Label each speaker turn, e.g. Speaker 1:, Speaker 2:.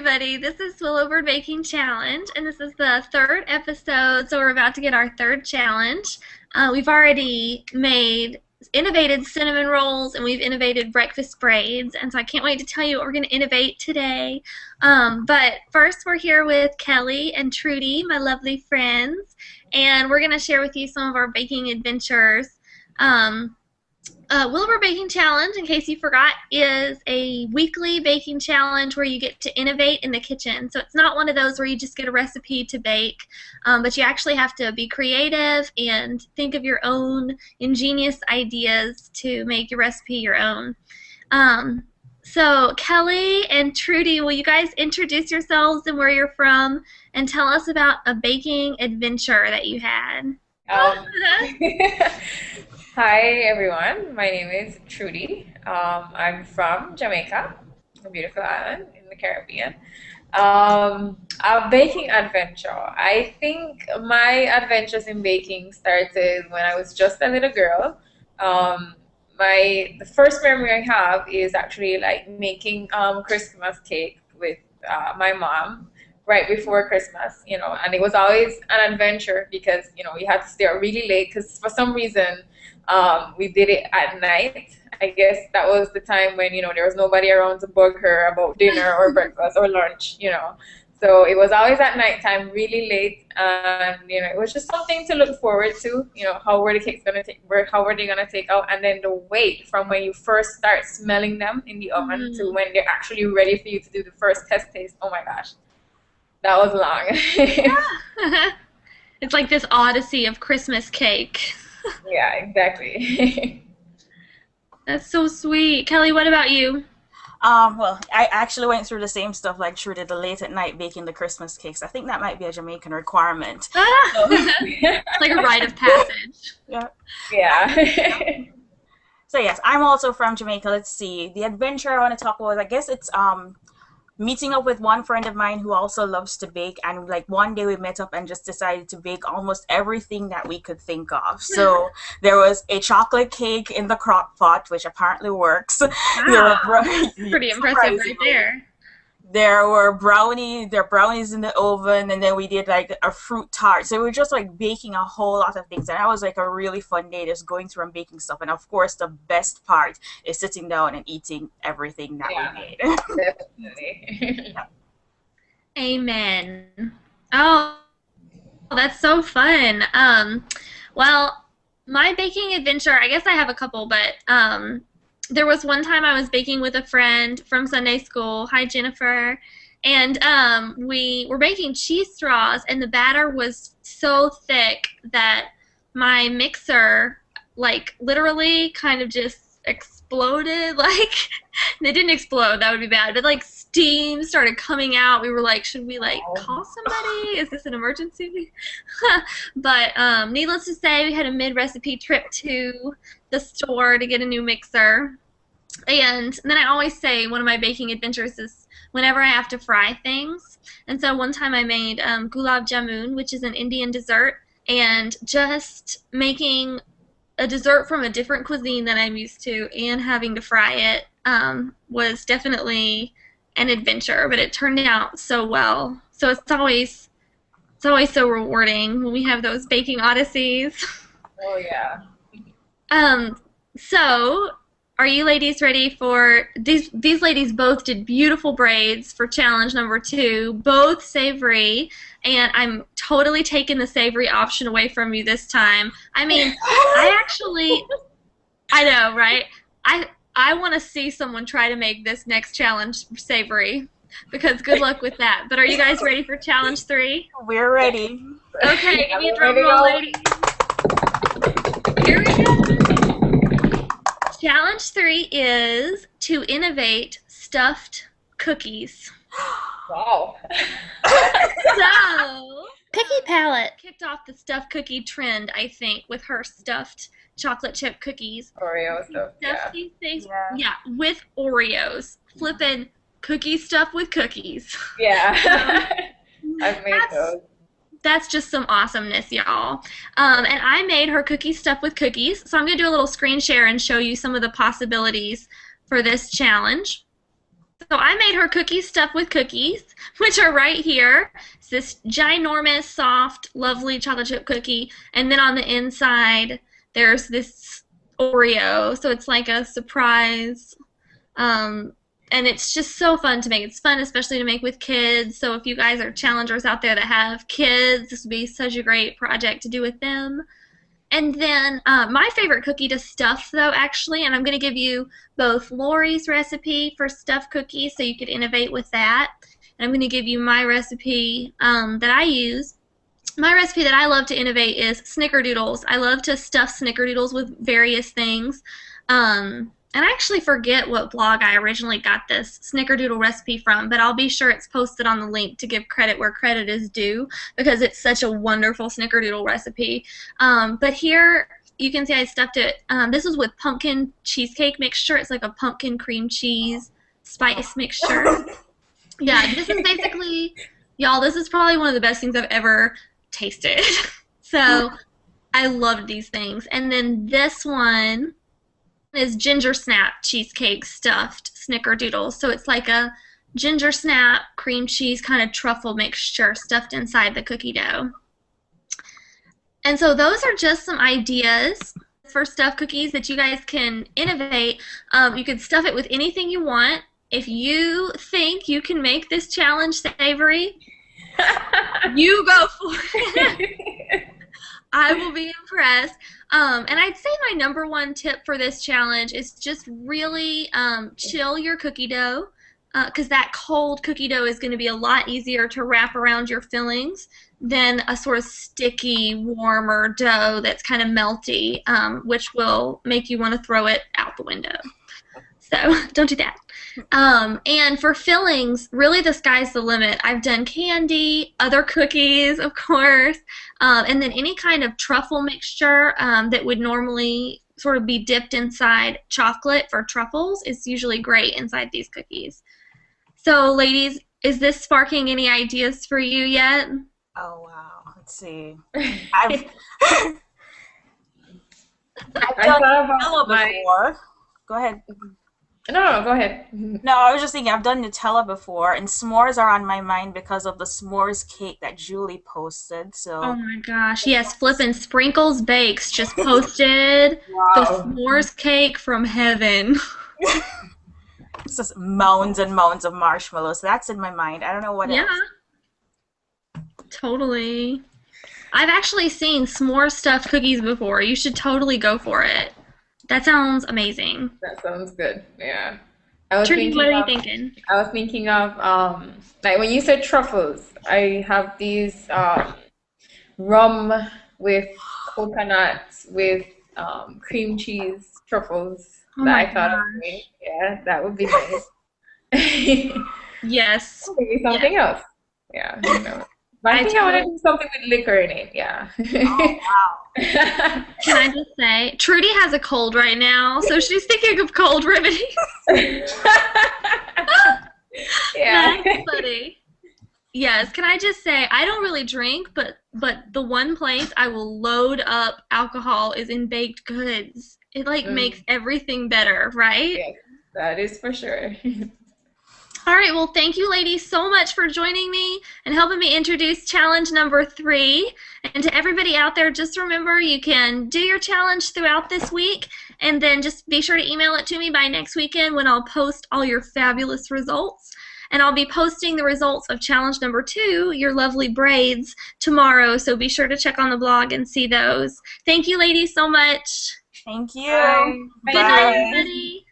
Speaker 1: everybody. This is Willow Bird Baking Challenge, and this is the third episode, so we're about to get our third challenge. We've already made innovated cinnamon rolls, and we've innovated breakfast braids, and so I can't wait to tell you what we're going to innovate today. But first, we're here with Kelly and Trudy, my lovely friends, and we're going to share with you some of our baking adventures. Willow Bird Baking Challenge, in case you forgot, is a weekly baking challenge where you get to innovate in the kitchen. So it's not one of those where you just get a recipe to bake, but you actually have to be creative and think of your own ingenious ideas to make your recipe your own. So Kelly and Trudy, will you guys introduce yourselves and where you're from and tell us about a baking adventure that you had?
Speaker 2: Hi everyone, my name is Trudy. I'm from Jamaica, a beautiful island in the Caribbean. A baking adventure. I think my adventures in baking started when I was just a little girl. The first memory I have is actually like making Christmas cake with my mom right before Christmas, and it was always an adventure because, we had to stay out really late because for some reason we did it at night. I guess that was the time when, there was nobody around to bug her about dinner or breakfast or lunch. So it was always at nighttime, really late, and, it was just something to look forward to, how were the cakes going to how were they going to take out, and then the wait from when you first start smelling them in the oven to when they're actually ready for you to do the first test taste. Oh my gosh. That was long.
Speaker 1: It's like this odyssey of Christmas cake.
Speaker 2: Yeah, exactly.
Speaker 1: That's so sweet. Kelly, what about you?
Speaker 3: Well, I actually went through the same stuff like Trudy, the late at night baking the Christmas cakes. I think that might be a Jamaican requirement.
Speaker 1: It's like a rite of passage.
Speaker 3: Yeah.
Speaker 2: Yeah.
Speaker 3: So yes, I'm also from Jamaica. Let's see. The adventure I want to talk about, I guess it's meeting up with one friend of mine who also loves to bake, and like one day we met up and just decided to bake almost everything that we could think of. So there was a chocolate cake in the crock pot, which apparently works.
Speaker 1: Wow. Pretty impressive right there.
Speaker 3: There were brownies in the oven, and then we did like a fruit tart. So we were just like baking a whole lot of things, and that was like a really fun day, just going through and baking stuff. And of course, the best part is sitting down and eating everything that we made.
Speaker 2: Definitely.
Speaker 3: Yeah.
Speaker 1: Amen. Oh, that's so fun. Well, my baking adventure, I guess I have a couple, but there was one time I was baking with a friend from Sunday school. Hi, Jennifer. And we were making cheese straws, and the batter was so thick that my mixer, like, literally kind of just exploded. Like, it didn't explode. That would be bad. But, like, steam started coming out. We were like, should we, like, call somebody? Is this an emergency? But needless to say, we had a mid-recipe trip to the store to get a new mixer. And then I always say one of my baking adventures is whenever I have to fry things. And so one time I made gulab jamun, which is an Indian dessert, and just making a dessert from a different cuisine than I'm used to and having to fry it was definitely an adventure, but it turned out so well. So it's always so rewarding when we have those baking odysseys.
Speaker 2: Oh, yeah.
Speaker 1: So, are you ladies ready for these ladies both did beautiful braids for challenge number 2, both savory, and I'm totally taking the savory option away from you this time. I mean, I know, right? I want to see someone try to make this next challenge savory, because good luck with that. But are you guys ready for challenge 3?
Speaker 3: We're ready.
Speaker 1: Okay, give me a drum roll, ladies. Here we go. Challenge 3 is to innovate stuffed cookies.
Speaker 2: Wow.
Speaker 1: So, Cookie Palette kicked off the stuffed cookie trend, I think, with her stuffed chocolate chip cookies.
Speaker 2: Oreo stuff,
Speaker 1: yeah, with Oreos. Flippin' cookie stuff with cookies.
Speaker 2: Yeah. I've made those.
Speaker 1: That's just some awesomeness, y'all. And I made her cookie stuff with cookies. So I'm going to do a little screen share and show you some of the possibilities for this challenge. So I made her cookies stuffed with cookies, which are right here. It's this ginormous, soft, lovely chocolate chip cookie, and then on the inside there's this Oreo, so it's like a surprise. Um, and it's just so fun to make. It's fun, especially to make with kids. So if you guys are challengers out there that have kids, this would be such a great project to do with them. And then my favorite cookie to stuff, though, actually, and I'm going to give you both Lori's recipe for stuffed cookies so you could innovate with that. And I'm going to give you my recipe that I use. My recipe that I love to innovate is Snickerdoodles. I love to stuff Snickerdoodles with various things. And I actually forget what blog I originally got this Snickerdoodle recipe from, but I'll be sure it's posted on the link to give credit where credit is due because it's such a wonderful Snickerdoodle recipe. But here you can see I stuffed it. This was with pumpkin cheesecake mixture. It's like a pumpkin cream cheese spice mixture. Yeah, this is basically, y'all, this is probably one of the best things I've ever tasted. So I loved these things. And then this one is ginger snap cheesecake stuffed Snickerdoodle. So it's like a ginger snap cream cheese kind of truffle mixture stuffed inside the cookie dough. And so those are just some ideas for stuffed cookies that you guys can innovate. You could stuff it with anything you want. If you think you can make this challenge savory, you go for it. I will be impressed. And I'd say my number one tip for this challenge is just really chill your cookie dough because that cold cookie dough is going to be a lot easier to wrap around your fillings than a sort of sticky, warmer dough that's kind of melty, which will make you want to throw it out the window. So don't do that. And for fillings, really the sky's the limit. I've done candy, other cookies, of course, and then any kind of truffle mixture that would normally sort of be dipped inside chocolate for truffles is usually great inside these cookies. So, ladies, is this sparking any ideas for you yet?
Speaker 3: Oh, wow. Let's see. I've done Nutella before. Go ahead.
Speaker 2: No, go ahead.
Speaker 3: No, I was just thinking, I've done Nutella before, and s'mores are on my mind because of the s'mores cake that Julie posted. So.
Speaker 1: Oh my gosh, yes, Flippin' Sprinkles Bakes just posted the s'mores cake from heaven.
Speaker 3: It's just mounds and mounds of marshmallows. So that's in my mind. I don't know what else.
Speaker 1: Yeah, totally. I've actually seen s'more stuffed cookies before. You should totally go for it. That sounds amazing.
Speaker 2: That sounds good. Yeah.
Speaker 1: Trudy, what are you thinking?
Speaker 2: I was thinking of like when you said truffles, I have these rum with coconuts with cream cheese truffles that I thought of. Yeah, that would be nice.
Speaker 1: Yes.
Speaker 2: Maybe something else. Yeah. You know. But I think I want to do something with liquor in it. Yeah.
Speaker 3: Oh, wow.
Speaker 1: Can I just say, Trudy has a cold right now, so she's thinking of cold remedies.
Speaker 2: Yeah.
Speaker 1: That's funny. Yes, can I just say, I don't really drink, but the one place I will load up alcohol is in baked goods. It like makes everything better, right?
Speaker 2: Yes, that is for sure.
Speaker 1: All right, well, thank you, ladies, so much for joining me and helping me introduce challenge number 3. And to everybody out there, just remember you can do your challenge throughout this week, and then just be sure to email it to me by next weekend when I'll post all your fabulous results. And I'll be posting the results of challenge number 2, your lovely braids, tomorrow, so be sure to check on the blog and see those. Thank you, ladies, so much.
Speaker 3: Thank you.
Speaker 2: Bye.
Speaker 1: Good night, everybody.